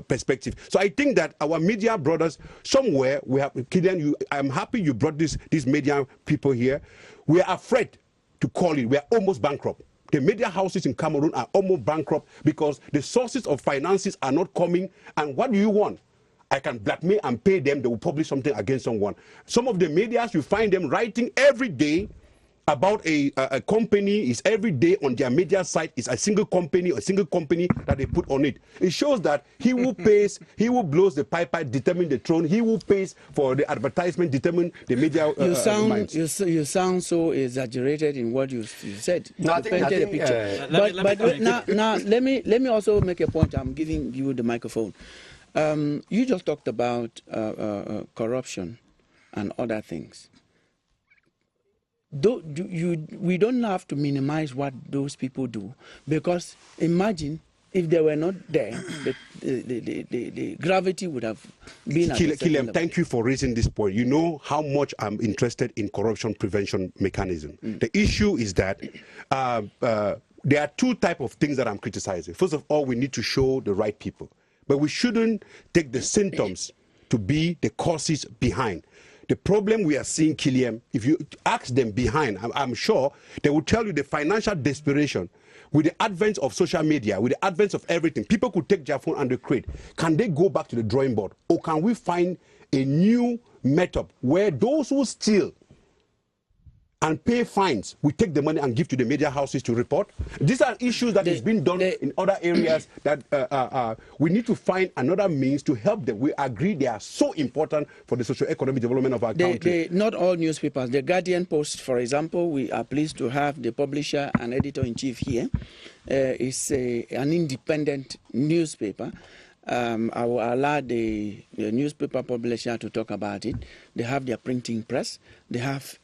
perspective. So I think that our media brothers, somewhere, we have, Killian, I'm happy you brought these media people here. We are afraid to call it. We are almost bankrupt. The media houses in Cameroon are almost bankrupt because the sources of finances are not coming. And what do you want? I can blackmail and pay them. They will publish something against someone. Some of the medias, you find them writing every day about a company. Is every day on their media site is a single company that they put on it. It shows that he who pays, he who blows the pipe determine the throne. He who pays for the advertisement determine the media. You sound so exaggerated in what you said. No, I think, a picture. Now let me also make a point. I'm giving you the microphone. You just talked about corruption and other things. We don't have to minimize what those people do, because imagine if they were not there, the gravity would have been. Killian, thank you for raising this point. You know how much I'm interested in corruption prevention mechanism. The issue is that there are two types of things that I'm criticizing. First of all, we need to show the right people, but we shouldn't take the symptoms to be the causes behind. The problem we are seeing, Killian, if you ask them behind, I'm sure they will tell you the financial desperation. With the advent of social media, with the advent of everything, people could take their phone and they create. Can they go back to the drawing board? Or can we find a new method where those who steal and pay fines, we take the money and give to the media houses to report? These are issues that is being done in other areas that we need to find another means to help them. We agree they are so important for the socio-economic development of our country. Not all newspapers. The Guardian Post, for example, we are pleased to have the publisher and editor-in-chief here. It's an independent newspaper. I will allow the newspaper publisher to talk about it. They have their printing press. They have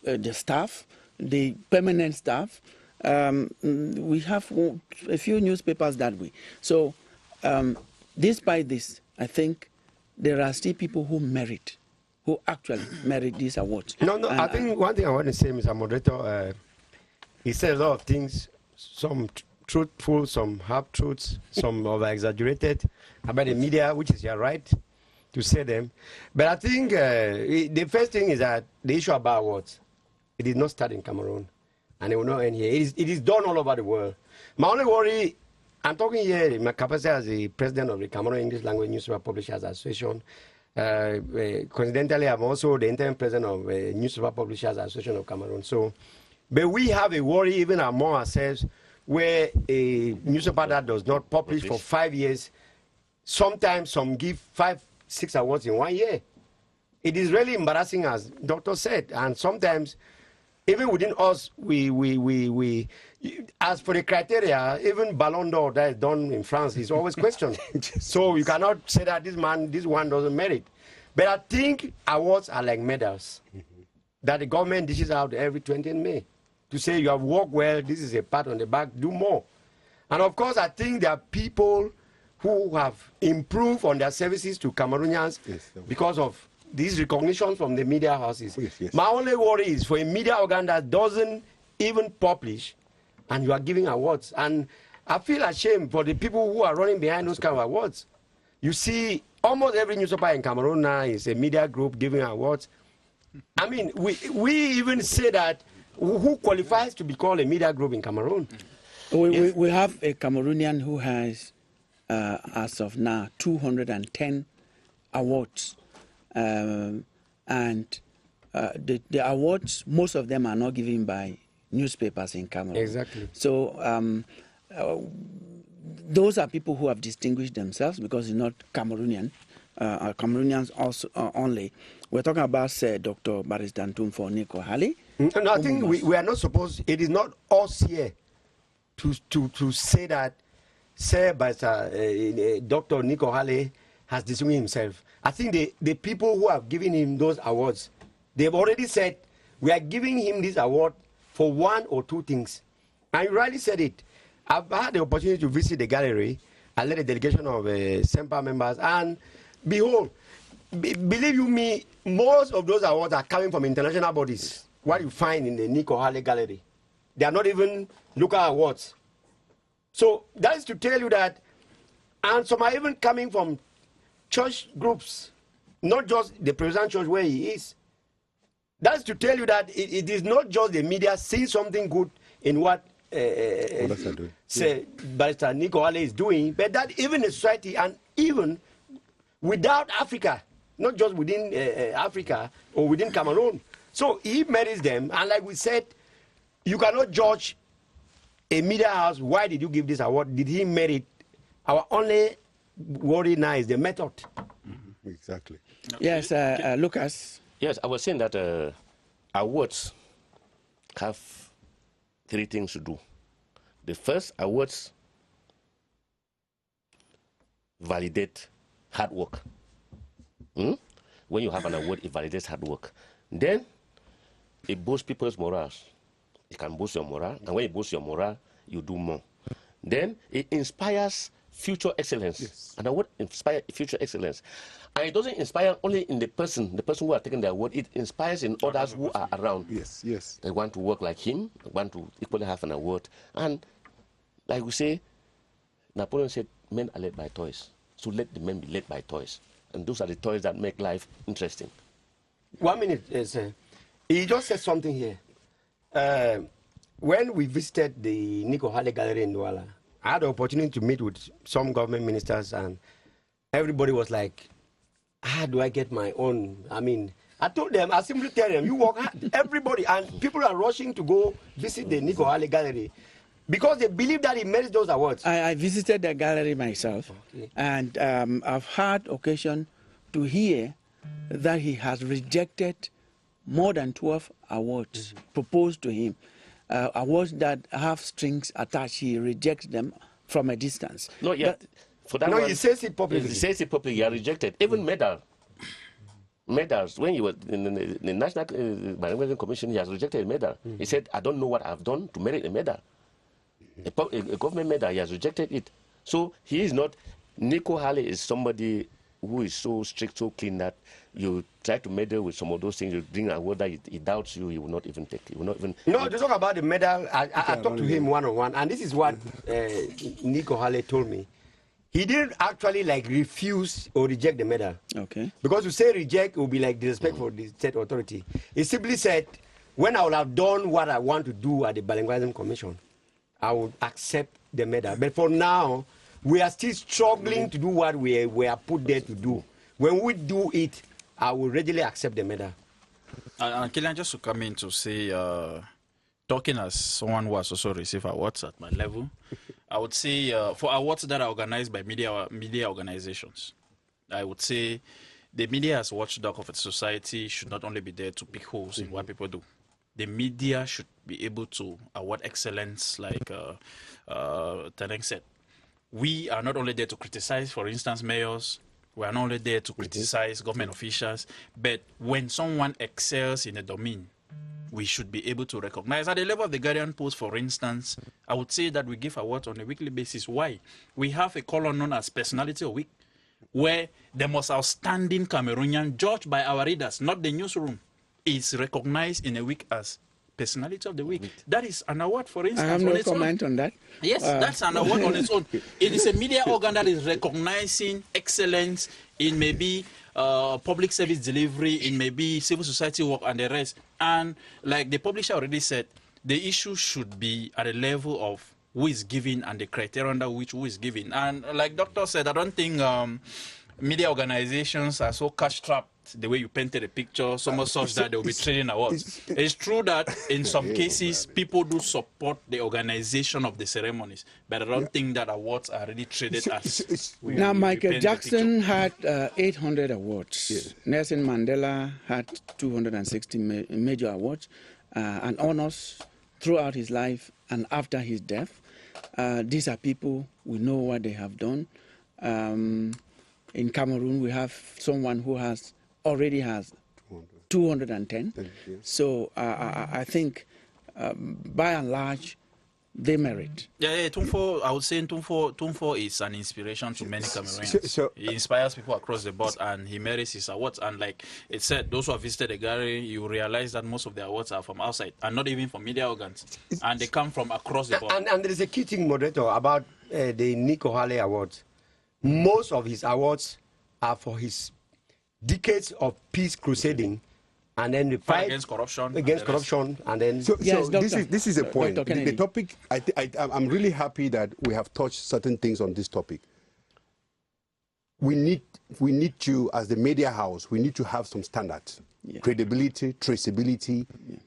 the staff, the permanent staff. We have a few newspapers that way. So despite this, I think there are still people who actually merit these awards. No, I think one thing I want to say, Mr. Moderator, He said a lot of things, some truthful, some half-truths, some over-exaggerated about the media, which is your right to say them. But I think the first thing is that the issue about awards, it did not start in Cameroon, and it will not end here. It is done all over the world. My only worry, I'm talking here in my capacity as the president of the Cameroon English Language Newspaper Publishers Association. Coincidentally, I'm also the interim president of Newspaper Publishers Association of Cameroon. So, but we have a worry even among ourselves where a newspaper that does not publish for 5 years, sometimes some give 5, 6 awards in 1 year. It is really embarrassing, as Doctor said, and sometimes even within us, as for the criteria, even Ballon d'Or that is done in France is always questioned. So you cannot say that this one doesn't merit. But I think awards are like medals that the government dishes out every 20th May to say you have worked well, this is a pat on the back, do more. And of course, I think there are people who have improved on their services to Cameroonians because of these recognitions from the media houses. My only worry is for a media organ that doesn't even publish and you are giving awards. And I feel ashamed for the people who are running behind those kind of awards. You see, almost every newspaper in Cameroon now is a media group giving awards. I mean, we even say that who qualifies to be called a media group in Cameroon? We have a Cameroonian who has, as of now, 210 awards. The awards, most of them are not given by newspapers in Cameroon. Exactly. So those are people who have distinguished themselves because it's not Cameroonian. Cameroonians also only. We're talking about, say, Dr. Barrister Ntumfor Nico-Halley. No, I think we are not supposed, it is not us here to say that, say, Dr. Nico-Halley has distinguished himself. I think the people who have given him those awards, they've already said, we are giving him this award for 1 or 2 things. And you rightly said it. I've had the opportunity to visit the gallery. I led a delegation of SEMPA members, and behold, believe you me, most of those awards are coming from international bodies. What you find in the Nico-Halley Gallery, they are not even local awards. So that is to tell you that, and some are even coming from church groups, not just the Presbyterian Church where he is. That's to tell you that it is not just the media seeing something good in what Barrister Nico-Halley is doing, but that even the society and even without Africa, not just within Africa or within Cameroon. So he merits them, and like we said, you cannot judge a media house, why did you give this award? Did he merit? Our only worry now is the method. Exactly. Yes, Lucas. Yes, I was saying that awards have 3 things to do. The first, awards validate hard work. When you have an award, it validates hard work. Then, it boosts people's morals. It can boost your morale, and when it boosts your morale, you do more. Then, it inspires future excellence. Yes. An award inspires future excellence. And it doesn't inspire only in the person who are taking the award, it inspires in others who are around. Yes, yes. They want to work like him, they want to equally have an award. And like we say, Napoleon said, men are led by toys. So let the men be led by toys. And those are the toys that make life interesting. 1 minute, he just said something here. When we visited the Nico-Halley Gallery in Douala, I had the opportunity to meet with some government ministers, and everybody was like, how do I get my own? I mean, I told them, I simply tell them, you work hard. Everybody, and people are rushing to go visit the Nico-Halley Gallery because they believe that he merits those awards. I visited the gallery myself, and I've had occasion to hear that he has rejected more than 12 awards proposed to him. Awards that have strings attached, he rejects them from a distance. Not yet. For that No, one, he says it publicly. He says it publicly, you are rejected. Even medals, when you were in the National Bilingualism Commission, he has rejected a medal. He said, I don't know what I've done to merit a medal. A government medal, he has rejected it. So he is not, Nico-Halley is somebody who is so strict, so clean that you try to meddle with some of those things. You bring a word that he doubts you, he will not even take. He will not even. No, to talk about the medal, I talked to him one-on-one, and this is what Nico Hale told me. He didn't actually like refuse or reject the medal. Okay. Because to say reject will be like disrespect for the state authority. He simply said, when I will have done what I want to do at the Bilingualism Commission, I would accept the medal. But for now, we are still struggling to do what we are put there to do. When we do it, I will readily accept the medal. And Killian, just to come in to say, talking as someone who has also received awards at my level, I would say for awards that are organized by media organizations, I would say the media as watchdog of a society should not only be there to pick holes in what people do. The media should be able to award excellence, like Teneng said. We are not only there to criticize, for instance, mayors. We are not only there to criticize government officials, but when someone excels in a domain, we should be able to recognize. At the level of the Guardian Post, for instance, I would say that we give awards on a weekly basis. Why? We have a column known as Personality of the Week, where the most outstanding Cameroonian, judged by our readers, not the newsroom, is recognized in a week as Personality of the Week. That is an award, for instance. I have no comment on that. Yes, that's an award on its own. It is a media organ that is recognizing excellence in maybe public service delivery, in maybe civil society work and the rest. And like the publisher already said, the issue should be at a level of who is giving and the criteria under which who is giving. And like Doctor said, I don't think media organizations are so cash-strapped the way you painted a picture, so much such that they will be trading awards. It's true that in some cases, people do support the organization of the ceremonies, but I don't think that awards are really traded as... Now, Michael Jackson had 800 awards. Yes. Nelson Mandela had 260 major awards and honors throughout his life and after his death. These are people, we know what they have done. In Cameroon, we have someone who already has 210. So I think, by and large, they merit. Yeah, Tumfo, I would say Tumfo is an inspiration to many Cameroonians. He inspires people across the board, and he merits his awards. And like it said, those who have visited the gallery, you realize that most of the awards are from outside, and not even from media organs. And they come from across the board. And there is a key thing, moderator, about the Nico Hale Awards. Most of his awards are for his decades of peace crusading, and then the fight against corruption. And then Yes, this is a point. Dr. The topic. I'm really happy that we have touched certain things on this topic. We need to, as the media house, we need to have some standards, credibility, traceability,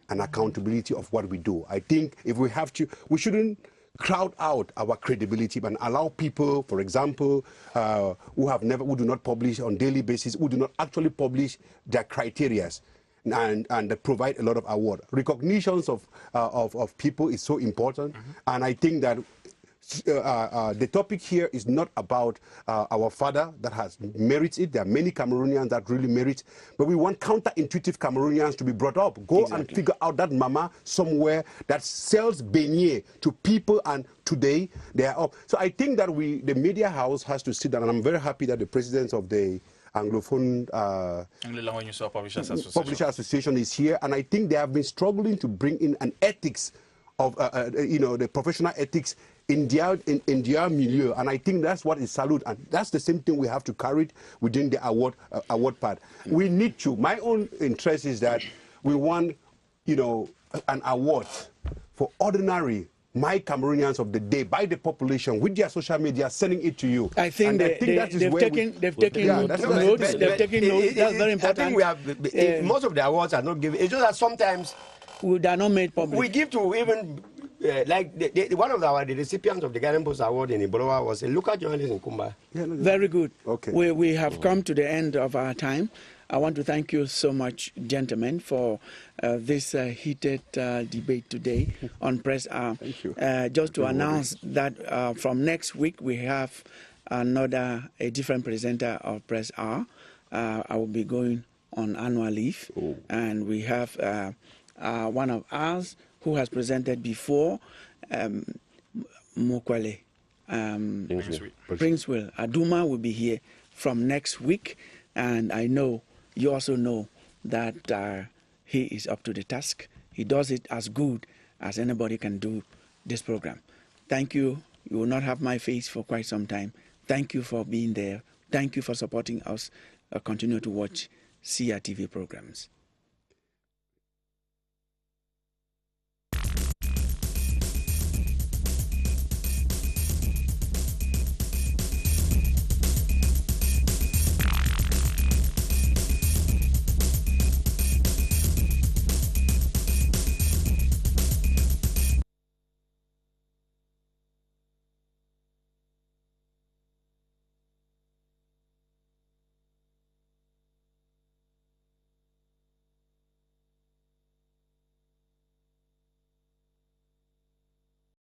and accountability of what we do. I think if we have to, we shouldn't crowd out our credibility and allow people, for example, who do not publish on daily basis, who do not actually publish their criteria, and they provide a lot of award. Recognitions of people is so important, and I think that the topic here is not about our father that has merits it. There are many Cameroonians that really merit, but we want counterintuitive Cameroonians to be brought up. Go and figure out that mama somewhere that sells beignet to people, and today they are up. So I think that the media house has to sit down, and I'm very happy that the president of the Anglophone Publisher Association is here, and I think they have been struggling to bring in an ethics of the professional ethics in their milieu, and I think that's what is salute, and that's the same thing we have to carry within the award part. We need to. My own interest is that we want, an award for ordinary Cameroonians of the day by the population with their social media, sending it to you. I think they've taken notes. They've taken notes. That's very important. I think most of the awards are not given. It's just that sometimes they are not made public. We give to even. Like one of the recipients of the Guardian Post Award in Ibolowa was a local journalist in Kumba. Very good. Okay. We have come to the end of our time. I want to thank you so much, gentlemen, for this heated debate today on Press Hour. Thank you. Just to announce that from next week we have a different presenter of Press Hour. I will be going on annual leave, and we have one of ours who has presented before, Mokwele Prince Aduma will be here from next week, and I know you also know that he is up to the task. He does it as good as anybody can do this program. Thank you. You will not have my face for quite some time. Thank you for being there. Thank you for supporting us. Continue to watch CRTV programs.